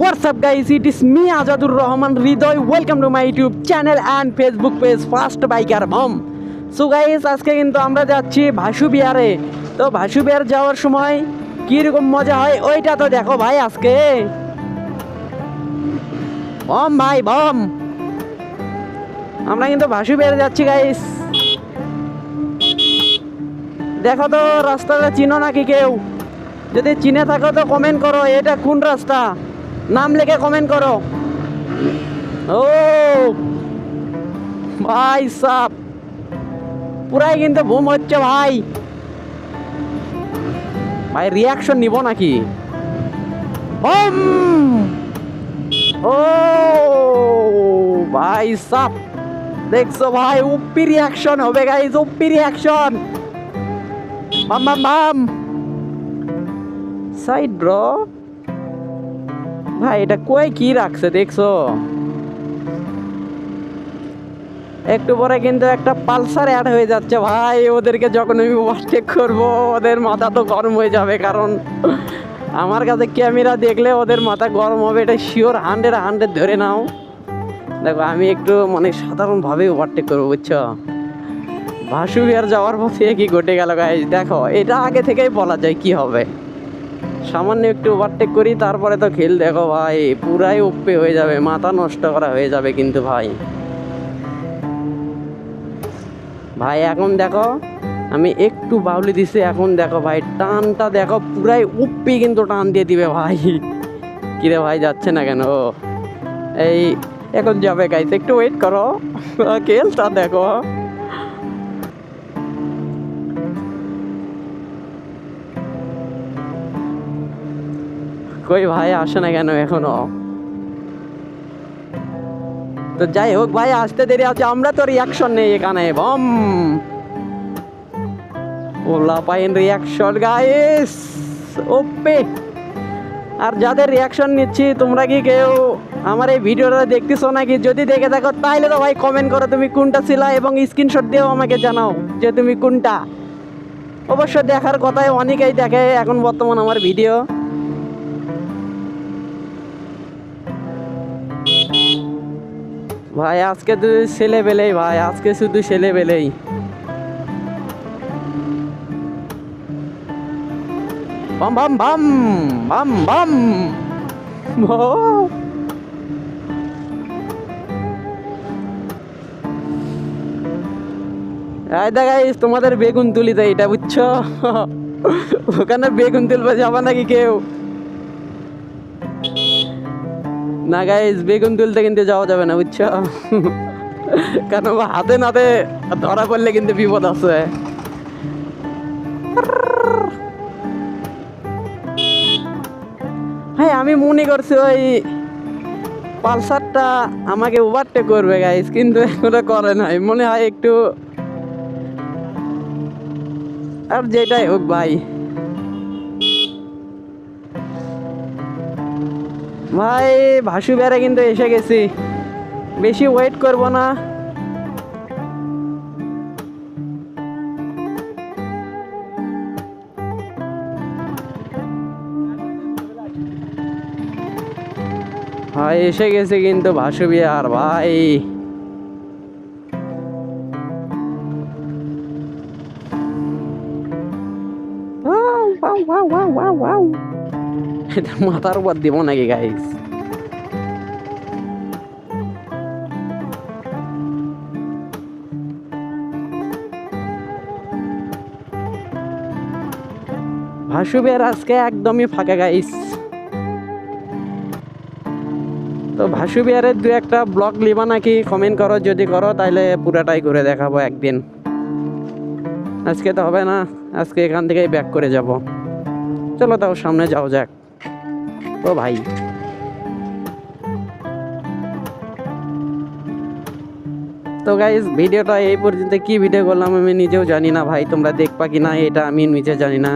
What's up guys, it is me Azadur Rahman Ridoy. Welcome to my YouTube channel and Facebook page Fast Biker Bomb. So guys, আজকে কিন্তু আমরা যাচ্ছি ভাসু বিহারে। তো ভাসু বিহার যাওয়ার সময় কীরকম মজা হয় ওইটা তো দেখো ভাই আজকে। বম ভাই বম, আমরা কিন্তু ভাসু বিহারে যাচ্ছি গাইস। দেখো তো রাস্তাটা চিনো নাকি কেউ? যদি চিনে থাকো তো কমেন্ট করো এটা কোন রাস্তা, নাম লিখে কমেন্ট করো। ও ভাই সাব, পুরাই কিন্তু বুম হচ্ছে ভাই। ভাই রিয়াকশন নিব নাকি? বুম! ও ভাই সাব, দেখছো ভাই উপ্পি রিয়াকশন হবে গাইস, উপ্পি রিয়াকশন। বাম বাম বাম, সাইড ব্রো। ভাই এটা কই কি রাখছে দেখছো? একটু পরে কিন্তু একটা পালসার অ্যাড হয়ে যাচ্ছে ভাই। ওদেরকে যখন আমি ওভারটেক করবো ওদের মাথা তো গরম হয়ে যাবে, কারণ আমার কাছে ক্যামেরা দেখলে ওদের মাথা গরম হবে, এটা শিওর 100 ধরে নাও। দেখো আমি একটু মানে সাধারণভাবে ওভারটেক করবো বুঝছো। ভাসু বিহার যাওয়ার পথে কি ঘটে গেল গাইস, দেখো এটা আগে থেকেই বলা যায় কি হবে। সামান্য একটু ওভারটেক করি তারপরে তো খেল দেখো ভাই পুরাই উপে হয়ে যাবে, মাথা নষ্ট করা হয়ে যাবে কিন্তু ভাই। ভাই এখন দেখো আমি একটু বাউলি দিছি, এখন দেখো ভাই টানটা দেখো পুরাই উপি কিন্তু টান দিয়ে দিবে ভাই। কিরে ভাই যাচ্ছে না কেন? এই এখন যাবে গাইস, একটু ওয়েট করো, খেলটা দেখো। কই ভাই আসে না কেন এখনো? তো যাই হোক ভাই আসতে দেরি আছে, আমরা তো রিয়াকশন নেই এখানে। বম ওলা পাইন রিয়াকশন গাইস ওপে। আর যাদের রিয়াকশন নিচ্ছি তোমরা কি কেউ আমার এই ভিডিওটা দেখতেছো নাকি? যদি দেখে থাকো তাইলে তো ভাই কমেন্ট করো তুমি কোনটা ছিলা এবং স্ক্রিনশট দিয়েও আমাকে জানাও যে তুমি কোনটা। অবশ্য দেখার কথাই অনেকেই দেখে এখন বর্তমান আমার ভিডিও। ভাই আজকে তো ছেলে বেলেই ভাই, আজকে শুধু ছেলে বেলেই। বাম বাম বাম বাম বাম। গাইস তোমাদের বেগুন তুলি তো এটা বুঝছো, ওখানে বেগুন তুলবে যাবা নাকি কেউ? না গাইস বেগুন তুলতে কিন্তু যাওয়া যাবে না বুঝছো, কারণ হাতে নাতে ধরা পড়লে কিন্তু বিপদ আছে। হ্যাঁ আমি মনে করছি ওই পালসারটা আমাকে ওভারটেক করবে গাইস, কিন্তু এখনো করে নাই, মনে হয় একটু। আর যেটাই হোক ভাই, ভাই ভাসু বিহারে কিন্তু এসে গেছি, বেশি ওয়েট করব না। ভাই এসে গেছে কিন্তু ভাসু বিহার ভাই। এটা মাথার উপর দিব নাকি গাইস? ভাসু বিহার আজকে একদমই ফাঁকা গাইস। তো ভাসু বিহারের দু একটা ব্লগ লিবা নাকি কমেন্ট করো, যদি করো তাহলে পুরাটাই করে দেখাবো একদিন। আজকে তো হবে না, আজকে এখান থেকেই ব্যাক করে যাব। চলো তাও সামনে যাও যাক। ও ভাই তো গাইস ভিডিওটা এই পর্যন্ত কি ভিডিও করলাম আমি নিজেও জানি না ভাই, তোমরা দেখবা কিনা এটা আমি নিজে জানি না।